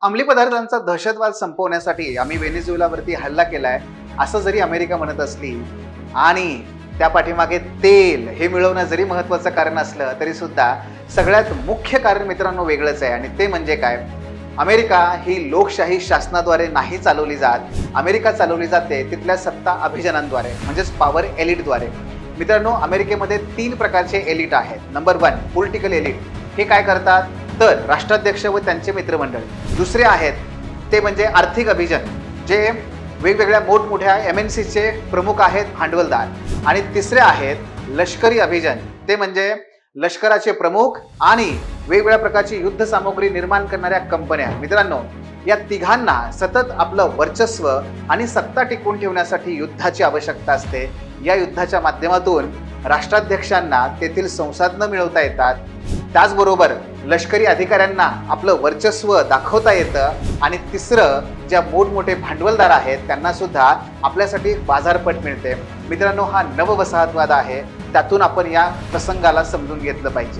अंमली पदार्थांचा दहशतवाद संपवण्यासाठी आम्ही व्हेनेझुएलावरती हल्ला केलाय असं जरी अमेरिका म्हणत असली आणि त्या पाठीमागे तेल हे मिळवणं जरी महत्त्वाचं कारण असलं तरी सुद्धा सगळ्यात मुख्य कारण मित्रांनो वेगळंच आहे आणि ते म्हणजे काय? अमेरिका ही लोकशाही शासनाद्वारे नाही चालवली जात. अमेरिका चालवली जाते तिथल्या सत्ता अभिजनांद्वारे म्हणजेच पॉवर एलिटद्वारे. मित्रांनो, अमेरिकेमध्ये 3 प्रकारचे एलिट आहेत. Number 1 political elite. हे काय करतात तर राष्ट्राध्यक्ष व त्यांचे मित्रमंडळ. दुसरे आहेत ते म्हणजे आर्थिक अभिजन, जे वेगवेगळ्या मोठमोठ्या MNCचे प्रमुख आहेत, भांडवलदार. आणि तिसरे आहेत लष्करी अभिजन, ते म्हणजे लष्कराचे प्रमुख आणि वेगवेगळ्या प्रकारची युद्ध सामग्री निर्माण करणाऱ्या कंपन्या. मित्रांनो, या तिघांना सतत आपलं वर्चस्व आणि सत्ता टिकवून ठेवण्यासाठी युद्धाची आवश्यकता असते. या युद्धाच्या माध्यमातून राष्ट्राध्यक्षांना तेथील संसाधनं मिळवता येतात. त्याचबरोबर लष्करी अधिकाऱ्यांना आपलं वर्चस्व दाखवता येतं आणि तिसरं, ज्या मोठमोठे भांडवलदार आहेत त्यांना सुद्धा आपल्यासाठी बाजारपेठ मिळते. मित्रांनो, हा नववसाहतवाद आहे. त्यातून आपण या प्रसंगाला समजून घेतलं पाहिजे.